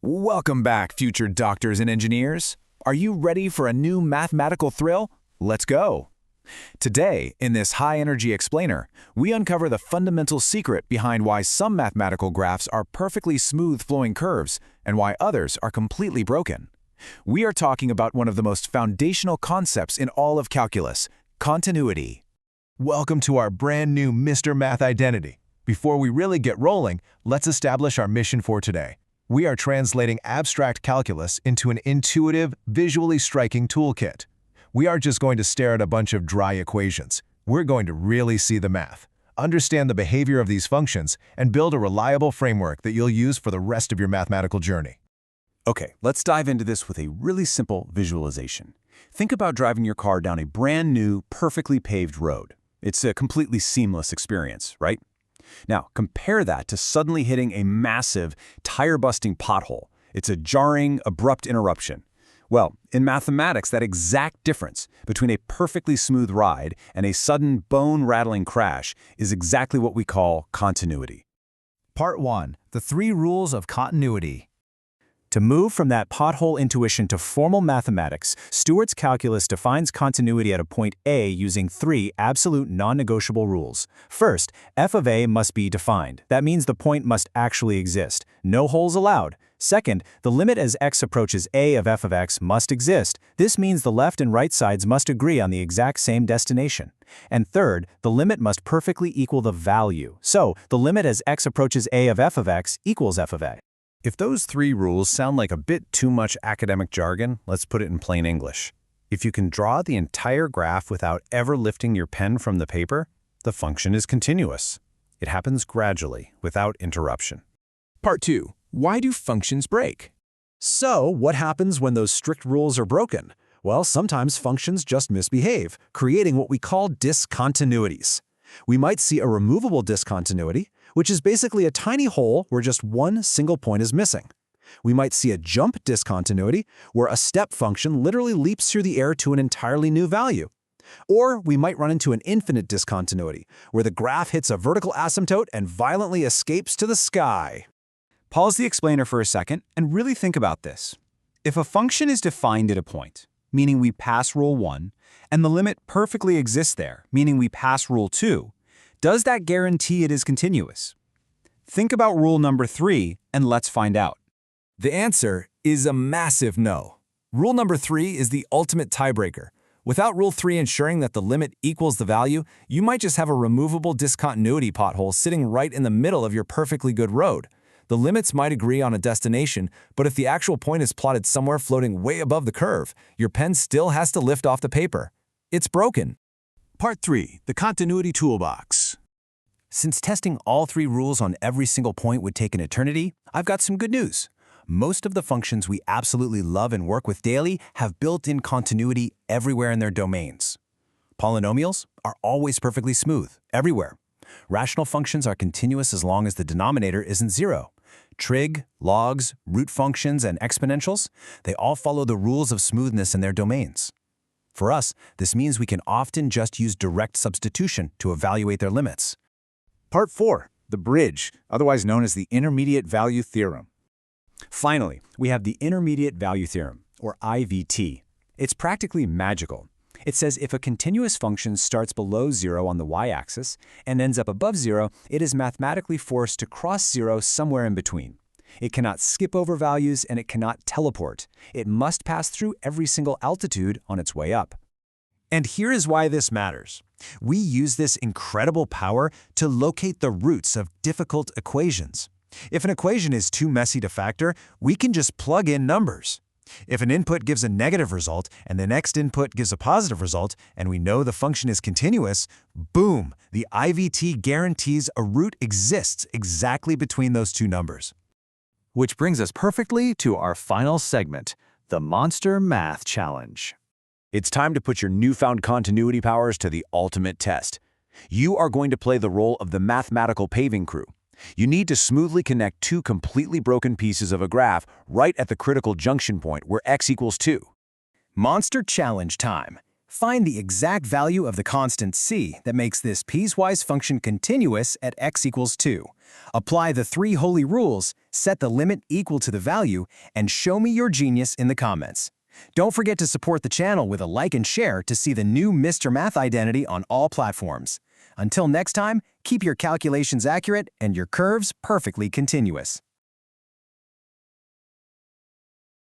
Welcome back, future doctors and engineers. Are you ready for a new mathematical thrill? Let's go. Today, in this high-energy explainer, we uncover the fundamental secret behind why some mathematical graphs are perfectly smooth-flowing curves and why others are completely broken. We are talking about one of the most foundational concepts in all of calculus, continuity. Welcome to our brand new Mr. Math identity. Before we really get rolling, let's establish our mission for today. We are translating abstract calculus into an intuitive, visually striking toolkit. We aren't just going to stare at a bunch of dry equations. We're going to really see the math, understand the behavior of these functions, and build a reliable framework that you'll use for the rest of your mathematical journey. Okay, let's dive into this with a really simple visualization. Think about driving your car down a brand new, perfectly paved road. It's a completely seamless experience, right? Now, compare that to suddenly hitting a massive, tire-busting pothole. It's a jarring, abrupt interruption. Well, in mathematics, that exact difference between a perfectly smooth ride and a sudden bone-rattling crash is exactly what we call continuity. Part 1. The 3 rules of continuity. To move from that pothole intuition to formal mathematics, Stewart's calculus defines continuity at a point A using 3 absolute non-negotiable rules. First, f of a must be defined. That means the point must actually exist. No holes allowed. Second, the limit as x approaches a of f of x must exist. This means the left and right sides must agree on the exact same destination. And third, the limit must perfectly equal the value. So, the limit as x approaches a of f of x equals f of a. If those 3 rules sound like a bit too much academic jargon, let's put it in plain English. If you can draw the entire graph without ever lifting your pen from the paper, the function is continuous. It happens gradually, without interruption. Part 2. Why do functions break? So, what happens when those strict rules are broken? Well, sometimes functions just misbehave, creating what we call discontinuities. We might see a removable discontinuity, which is basically a tiny hole where just one single point is missing. We might see a jump discontinuity, where a step function literally leaps through the air to an entirely new value. Or we might run into an infinite discontinuity, where the graph hits a vertical asymptote and violently escapes to the sky. Pause the explainer for a second and really think about this. If a function is defined at a point, meaning we pass rule 1, and the limit perfectly exists there, meaning we pass rule 2, does that guarantee it is continuous? Think about rule number 3, and let's find out. The answer is a massive no. Rule number 3 is the ultimate tiebreaker. Without rule 3 ensuring that the limit equals the value, you might just have a removable discontinuity pothole sitting right in the middle of your perfectly good road. The limits might agree on a destination, but if the actual point is plotted somewhere floating way above the curve, your pen still has to lift off the paper. It's broken. Part 3. The continuity toolbox. Since testing all 3 rules on every single point would take an eternity, I've got some good news. Most of the functions we absolutely love and work with daily have built-in continuity everywhere in their domains. Polynomials are always perfectly smooth, everywhere. Rational functions are continuous as long as the denominator isn't 0. Trig, logs, root functions, and exponentials, they all follow the rules of smoothness in their domains. For us, this means we can often just use direct substitution to evaluate their limits. Part 4. The bridge, otherwise known as the Intermediate Value Theorem. Finally, we have the Intermediate Value Theorem, or IVT. It's practically magical. It says if a continuous function starts below 0 on the y-axis and ends up above 0, it is mathematically forced to cross 0 somewhere in between. It cannot skip over values and it cannot teleport. It must pass through every single altitude on its way up. And here is why this matters. We use this incredible power to locate the roots of difficult equations. If an equation is too messy to factor, we can just plug in numbers. If an input gives a negative result and the next input gives a positive result, and we know the function is continuous, boom, the IVT guarantees a root exists exactly between those two numbers. Which brings us perfectly to our final segment, the Monster Math Challenge. It's time to put your newfound continuity powers to the ultimate test. You are going to play the role of the mathematical paving crew. You need to smoothly connect 2 completely broken pieces of a graph right at the critical junction point where x equals 2. Monster Challenge time. Find the exact value of the constant c that makes this piecewise function continuous at x equals 2. Apply the 3 holy rules, set the limit equal to the value, and show me your genius in the comments. Don't forget to support the channel with a like and share to see the new Mr. Math identity on all platforms. Until next time, keep your calculations accurate and your curves perfectly continuous.